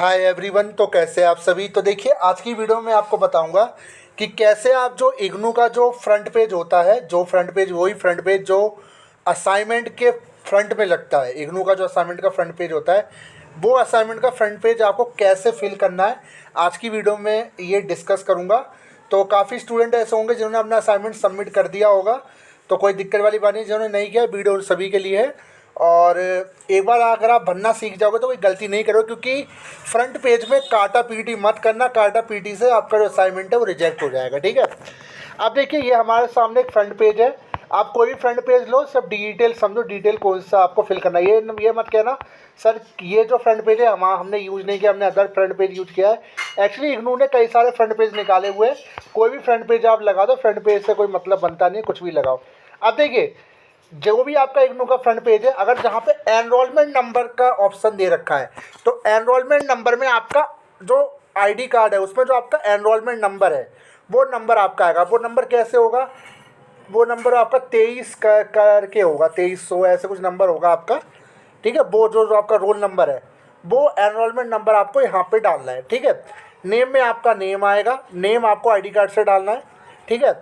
Hi everyone. तो कैसे आप सभी। तो देखिए आज की वीडियो में आपको बताऊंगा कि कैसे आप जो इग्नू का जो फ्रंट पेज होता है, जो फ्रंट पेज वही फ्रंट पेज जो असाइनमेंट के फ्रंट में लगता है। इग्नू का जो असाइनमेंट का फ्रंट पेज होता है वो असाइनमेंट का फ्रंट पेज आपको कैसे फिल करना है आज की वीडियो में ये डिस्कस करूँगा। तो काफ़ी स्टूडेंट ऐसे होंगे जिन्होंने अपना असाइनमेंट सबमिट कर दिया होगा, तो कोई दिक्कत वाली बात नहीं। जिन्होंने नहीं किया वीडियो सभी के लिए है। और एक बार अगर आप भरना सीख जाओगे तो कोई गलती नहीं करोगे, क्योंकि फ्रंट पेज में काटा पीटी मत करना। काटा पीटी से आपका जो असाइनमेंट है वो रिजेक्ट हो जाएगा। ठीक है। अब देखिए ये हमारे सामने एक फ्रंट पेज है। आप कोई भी फ्रंट पेज लो, सब डिटेल समझो, डिटेल कौन सा आपको फिल करना है। ये मत कहना सर ये जो फ्रंट पेज है हमने यूज़ नहीं किया, हमने अदर फ्रंट पेज यूज किया है। एक्चुअली इग्नू ने कई सारे फ्रंट पेज निकाले हुए हैं। कोई भी फ्रंट पेज आप लगा दो, फ्रंट पेज से कोई मतलब बनता नहीं है, कुछ भी लगाओ। अब देखिए जो भी आपका इग्नू का फ्रंट पेज है, अगर जहाँ पे एनरोलमेंट नंबर का ऑप्शन दे रखा है तो एनरोलमेंट नंबर में आपका जो आईडी कार्ड है उसमें जो आपका एनरोलमेंट नंबर है वो नंबर आपका आएगा। वो नंबर कैसे होगा? वो नंबर आपका 23 करके होगा, 2300 ऐसे कुछ नंबर होगा आपका। ठीक है। वो जो आपका रोल नंबर है वो एनरोलमेंट नंबर आपको यहाँ पे डालना है। ठीक है। नेम में आपका नेम आएगा, नेम आपको आईडी कार्ड से डालना है। ठीक है।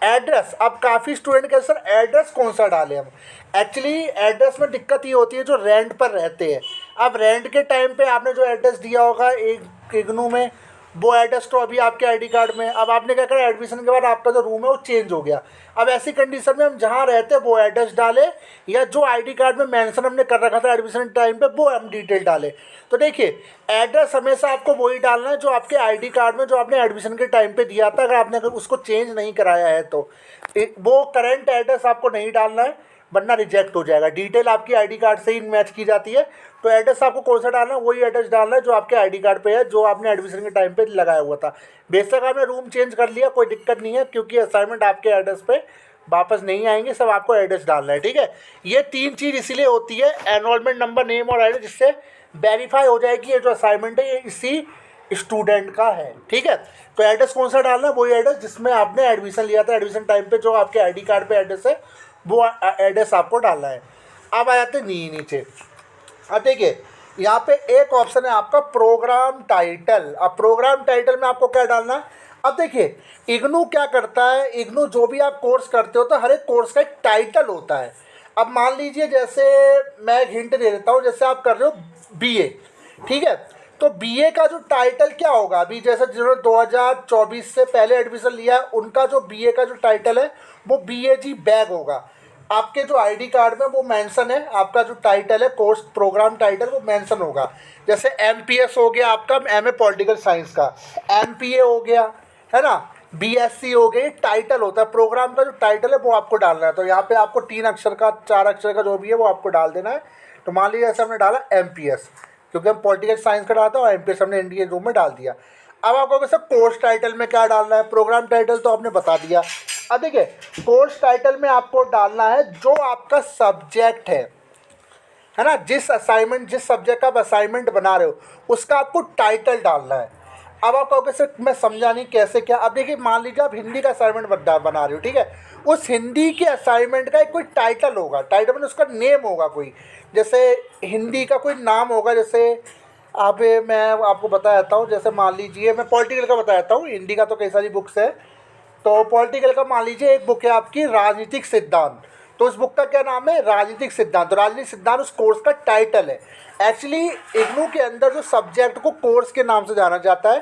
एड्रेस, अब काफ़ी स्टूडेंट कहते सर एड्रेस कौन सा डालें हम। एक्चुअली एड्रेस में दिक्कत ये होती है जो रेंट पर रहते हैं। अब रेंट के टाइम पे आपने जो एड्रेस दिया होगा एक इग्नू में, वो एड्रेस तो अभी आपके आईडी कार्ड में। अब आपने क्या करा, एडमिशन के बाद आपका जो रूम है वो चेंज हो गया। अब ऐसी कंडीशन में हम जहाँ रहते हैं वो एड्रेस डालें, या जो आईडी कार्ड में मेंशन हमने कर रखा था एडमिशन टाइम पे वो हम डिटेल डालें। तो देखिए एड्रेस हमेशा आपको वही डालना है जो आपके आईडी कार्ड में जो आपने एडमिशन के टाइम पे दिया था। अगर उसको चेंज नहीं कराया है तो वो करेंट एड्रेस आपको नहीं डालना है, वरना रिजेक्ट हो जाएगा। डिटेल आपकी आईडी कार्ड से ही मैच की जाती है। तो एड्रेस आपको कौन सा डालना है, वही एड्रेस डालना है जो आपके आईडी कार्ड पे है, जो आपने एडमिशन के टाइम पे लगाया हुआ था। बेशक आपने रूम चेंज कर लिया, कोई दिक्कत नहीं है, क्योंकि असाइनमेंट आपके एड्रेस पे वापस नहीं आएंगे, सब आपको एड्रेस डालना है। ठीक है। ये तीन चीज़ इसीलिए होती है, एनरोलमेंट नंबर, नेम और एड्रेस, जिससे वेरीफाई हो जाए कि ये जो असाइनमेंट है ये इसी स्टूडेंट का है। ठीक है। तो एड्रेस कौन सा डालना है, वही एड्रेस जिसमें आपने एडमिशन लिया था, एडमिशन टाइम पे जो आपके आईडी कार्ड पे एड्रेस है वो एड्रेस आपको डालना है। अब आ जाते नीचे। अब देखिए यहाँ पे एक ऑप्शन है आपका प्रोग्राम टाइटल। अब प्रोग्राम टाइटल में आपको क्या डालना है? अब देखिए इग्नू क्या करता है, इग्नू जो भी आप कोर्स करते हो तो हर एक कोर्स का एक टाइटल होता है। अब मान लीजिए जैसे मैं एक हिंट दे देता हूँ, जैसे आप कर रहे हो बीए। ठीक है। तो बीए का जो टाइटल क्या होगा, अभी जैसे जिन्होंने 2024 से पहले एडमिशन लिया है उनका जो बीए का जो टाइटल है वो बीएजी बैग होगा। आपके जो आईडी कार्ड में वो मेंशन है, आपका जो टाइटल है कोर्स प्रोग्राम टाइटल वो मेंशन होगा। जैसे एमपीएस हो गया आपका, एमए पॉलिटिकल साइंस का, एमपीए हो गया, है ना, बीएससी हो गया। ये टाइटल होता है, प्रोग्राम का जो टाइटल है वो आपको डालना है। तो यहाँ पे आपको 3 अक्षर का 4 अक्षर का जो भी है वो आपको डाल देना है। तो मान लीजिए जैसे हमने डाला एमपीएस, क्योंकि हम पॉलिटिकल साइंस का डाला था और एमपीएस हमने इंडियन रूम में डाल दिया। अब आपको कैसे कोर्स टाइटल में क्या डालना है, प्रोग्राम टाइटल तो आपने बता दिया। अब देखिए कोर्स टाइटल में आपको डालना है जो आपका सब्जेक्ट है ना, जिस सब्जेक्ट का आप असाइनमेंट बना रहे हो उसका आपको टाइटल डालना है। अब आप कहोगे सर मैं समझा नहीं कैसे क्या। अब देखिए मान लीजिए आप हिंदी का असाइनमेंट बना रहे हो। ठीक है। उस हिंदी के असाइनमेंट का एक कोई टाइटल होगा, टाइटल में उसका नेम होगा कोई, जैसे हिंदी का कोई नाम होगा। जैसे मैं आपको बता देता हूँ, जैसे मान लीजिए मैं पॉलिटिकल का बता देता हूँ, हिंदी का तो कई सारी बुक्स है। तो पॉलिटिकल का मान लीजिए एक बुक है आपकी राजनीतिक सिद्धांत, तो उस बुक का क्या नाम है, राजनीतिक सिद्धांत। तो राजनीतिक सिद्धांत उस कोर्स का टाइटल है। एक्चुअली इग्नू के अंदर जो सब्जेक्ट को कोर्स के नाम से जाना जाता है,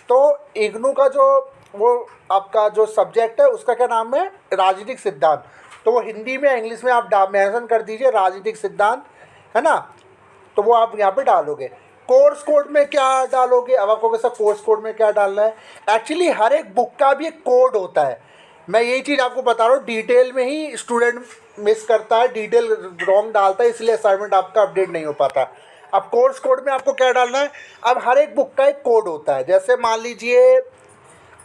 तो इग्नू का जो वो आपका जो सब्जेक्ट है उसका क्या नाम है, राजनीतिक सिद्धांत। तो वो हिंदी में इंग्लिश में आप मेंशन कर दीजिए राजनीतिक सिद्धांत, है ना। तो वो आप यहाँ पे डालोगे। कोर्स कोड में क्या डालोगे, अब आपको कैसा कोर्स कोड में क्या डालना है। एक्चुअली हर एक बुक का भी एक कोड होता है। मैं यही चीज़ आपको बता रहा हूँ, डिटेल में ही स्टूडेंट मिस करता है, डिटेल रॉन्ग डालता है, इसलिए असाइनमेंट आपका अपडेट नहीं हो पाता। अब कोर्स कोड में आपको क्या डालना है, अब हर एक बुक का एक कोड होता है। जैसे मान लीजिए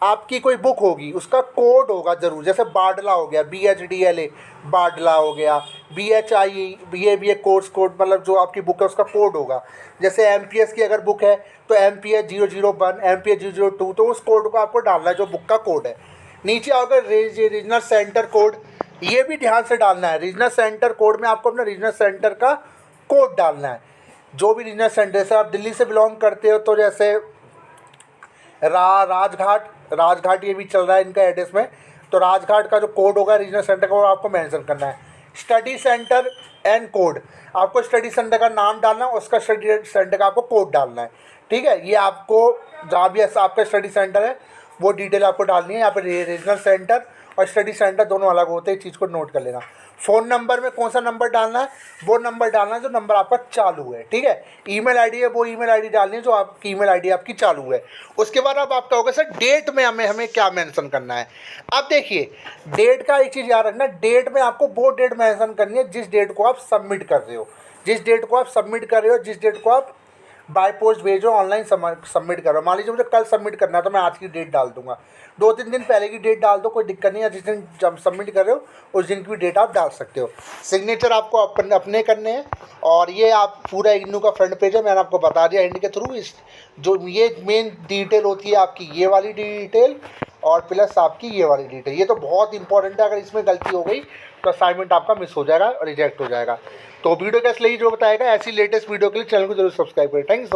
आपकी कोई बुक होगी उसका कोड होगा ज़रूर, जैसे बाडला हो गया, BHDLA बाडला हो गया, BHIE ये भी एक कोर्स कोड, मतलब जो आपकी बुक है उसका कोड होगा। जैसे MPS की अगर बुक है तो MPS 001, MPS 002, तो उस कोड को आपको डालना है जो बुक का कोड है। नीचे आओगे रीजनल सेंटर कोड, ये भी ध्यान से डालना है। रीजनल सेंटर कोड में आपको अपना रीजनल सेंटर का कोड डालना है। जो भी रीजनल सेंटर से आप दिल्ली से बिलोंग करते हो तो जैसे राजघाट ये भी चल रहा है इनका एड्रेस में, तो राजघाट का जो कोड होगा रीजनल सेंटर का वो आपको मेंशन करना है। स्टडी सेंटर एंड कोड, आपको स्टडी सेंटर का नाम डालना है, उसका स्टडी सेंटर का आपको कोड डालना है। ठीक है, ये आपको जहाँ भी आपका स्टडी सेंटर है वो डिटेल आपको डालनी है। यहाँ पे रीजनल सेंटर और स्टडी सेंटर दोनों अलग होते हैं, इस चीज़ को नोट कर लेना। फ़ोन नंबर में कौन सा नंबर डालना है, वो नंबर डालना है जो नंबर आपका चालू है। ठीक है, ईमेल आईडी है वो ईमेल आईडी डालनी है जो आपकी ईमेल आईडी आपकी चालू है। उसके बाद अब आपका होगा सर डेट में हमें क्या मेंशन करना है। अब देखिए डेट का एक चीज़ याद रखना, डेट में आपको वो डेट मेंशन करनी है जिस डेट को आप सबमिट कर रहे हो, जिस डेट को आप बाय पोस्ट भेजो, ऑनलाइन सबमिट करो। मान लीजिए मुझे कल सबमिट करना है तो मैं आज की डेट डाल दूंगा, 2-3 दिन पहले की डेट डाल दो, कोई दिक्कत नहीं है। जिस दिन जब सबमिट कर रहे हो उस दिन की भी डेट आप डाल सकते हो। सिग्नेचर आपको अपने करने हैं। और ये आप पूरा इग्नू का फ्रंट पेज है, मैंने आपको बता दिया एंड के थ्रू। इस जो ये मेन डिटेल होती है आपकी ये वाली डिटेल और प्लस आपकी ये वाली डिटेल, ये तो बहुत इंपॉर्टेंट है। अगर इसमें गलती हो गई तो असाइनमेंट आपका मिस हो जाएगा और रिजेक्ट हो जाएगा। तो वीडियो कैसे लगी जो बताएगा। ऐसी लेटेस्ट वीडियो के लिए चैनल को जरूर सब्सक्राइब करें। थैंक्स।